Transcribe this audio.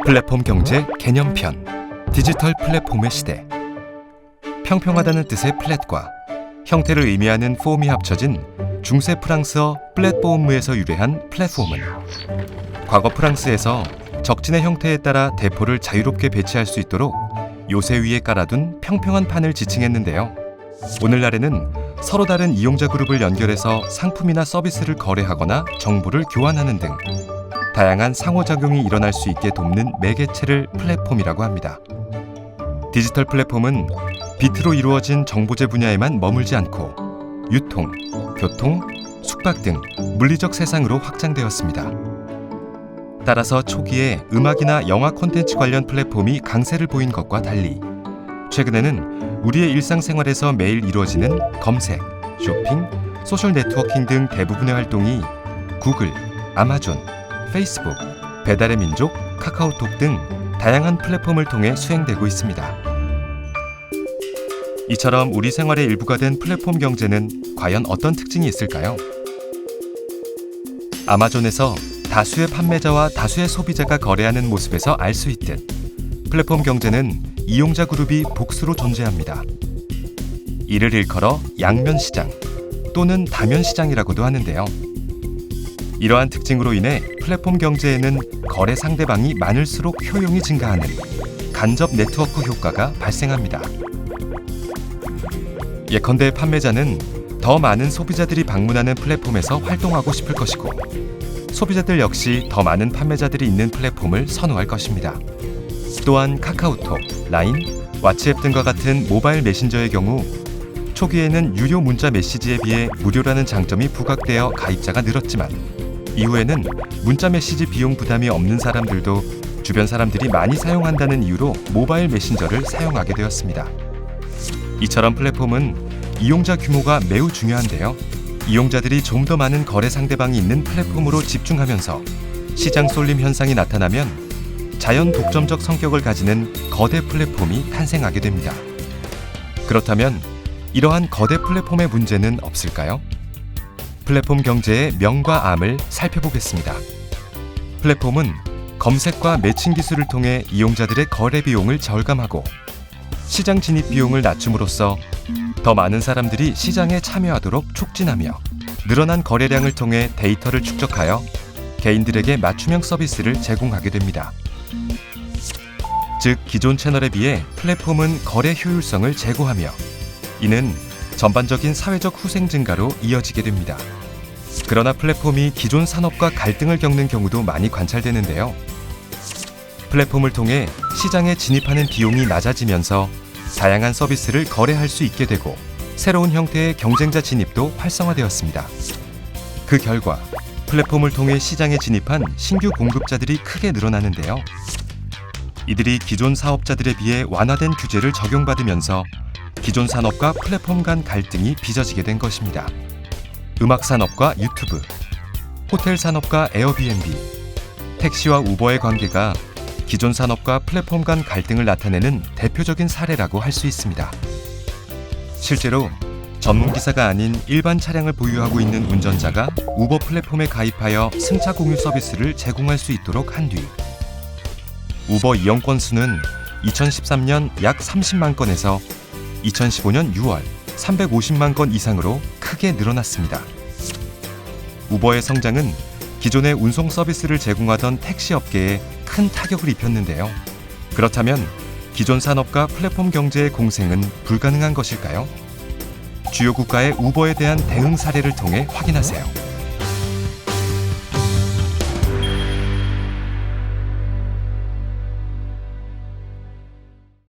플랫폼 경제 개념편 디지털 플랫폼의 시대. 평평하다는 뜻의 플랫과 형태를 의미하는 폼이 합쳐진 중세 프랑스어 플랫포음에서 유래한 플랫폼은 과거 프랑스에서 적진의 형태에 따라 대포를 자유롭게 배치할 수 있도록 요새 위에 깔아둔 평평한 판을 지칭했는데요. 오늘날에는 서로 다른 이용자 그룹을 연결해서 상품이나 서비스를 거래하거나 정보를 교환하는 등 다양한 상호작용이 일어날 수 있게 돕는 매개체를 플랫폼이라고 합니다. 디지털 플랫폼은 비트로 이루어진 정보제 분야에만 머물지 않고 유통, 교통, 숙박 등 물리적 세상으로 확장되었습니다. 따라서 초기에 음악이나 영화 콘텐츠 관련 플랫폼이 강세를 보인 것과 달리 최근에는 우리의 일상생활에서 매일 이루어지는 검색, 쇼핑, 소셜 네트워킹 등 대부분의 활동이 구글, 아마존, 페이스북, 배달의 민족, 카카오톡 등 다양한 플랫폼을 통해 수행되고 있습니다. 이처럼 우리 생활의 일부가 된 플랫폼 경제는 과연 어떤 특징이 있을까요? 아마존에서 다수의 판매자와 다수의 소비자가 거래하는 모습에서 알 수 있듯 플랫폼 경제는 이용자 그룹이 복수로 존재합니다. 이를 일컬어 양면 시장 또는 다면 시장이라고도 하는데요. 이러한 특징으로 인해 플랫폼 경제에는 거래 상대방이 많을수록 효용이 증가하는 간접 네트워크 효과가 발생합니다. 예컨대 판매자는 더 많은 소비자들이 방문하는 플랫폼에서 활동하고 싶을 것이고 소비자들 역시 더 많은 판매자들이 있는 플랫폼을 선호할 것입니다. 또한 카카오톡, 라인, 왓츠앱 등과 같은 모바일 메신저의 경우 초기에는 유료 문자 메시지에 비해 무료라는 장점이 부각되어 가입자가 늘었지만 이후에는 문자 메시지 비용 부담이 없는 사람들도 주변 사람들이 많이 사용한다는 이유로 모바일 메신저를 사용하게 되었습니다. 이처럼 플랫폼은 이용자 규모가 매우 중요한데요. 이용자들이 좀 더 많은 거래 상대방이 있는 플랫폼으로 집중하면서 시장 쏠림 현상이 나타나면 자연 독점적 성격을 가지는 거대 플랫폼이 탄생하게 됩니다. 그렇다면 이러한 거대 플랫폼의 문제는 없을까요? 플랫폼 경제의 명과 암을 살펴보겠습니다. 플랫폼은 검색과 매칭 기술을 통해 이용자들의 거래 비용을 절감하고 시장 진입 비용을 낮춤으로써 더 많은 사람들이 시장에 참여하도록 촉진하며 늘어난 거래량을 통해 데이터를 축적하여 개인들에게 맞춤형 서비스를 제공하게 됩니다. 즉, 기존 채널에 비해 플랫폼은 거래 효율성을 제고하며 이는 전반적인 사회적 후생 증가로 이어지게 됩니다. 그러나 플랫폼이 기존 산업과 갈등을 겪는 경우도 많이 관찰되는데요. 플랫폼을 통해 시장에 진입하는 비용이 낮아지면서 다양한 서비스를 거래할 수 있게 되고 새로운 형태의 경쟁자 진입도 활성화되었습니다. 그 결과 플랫폼을 통해 시장에 진입한 신규 공급자들이 크게 늘어나는데요. 이들이 기존 사업자들에 비해 완화된 규제를 적용받으면서 기존 산업과 플랫폼 간 갈등이 빚어지게 된 것입니다. 음악 산업과 유튜브, 호텔 산업과 에어비앤비, 택시와 우버의 관계가 기존 산업과 플랫폼 간 갈등을 나타내는 대표적인 사례라고 할 수 있습니다. 실제로 전문 기사가 아닌 일반 차량을 보유하고 있는 운전자가 우버 플랫폼에 가입하여 승차 공유 서비스를 제공할 수 있도록 한 뒤 우버 이용 건수는 2013년 약 30만 건에서 2015년 6월 350만 건 이상으로 크게 늘어났습니다. 우버의 성장은 기존의 운송 서비스를 제공하던 택시 업계에 큰 타격을 입혔는데요. 그렇다면 기존 산업과 플랫폼 경제의 공생은 불가능한 것일까요? 주요 국가의 우버에 대한 대응 사례를 통해 확인하세요.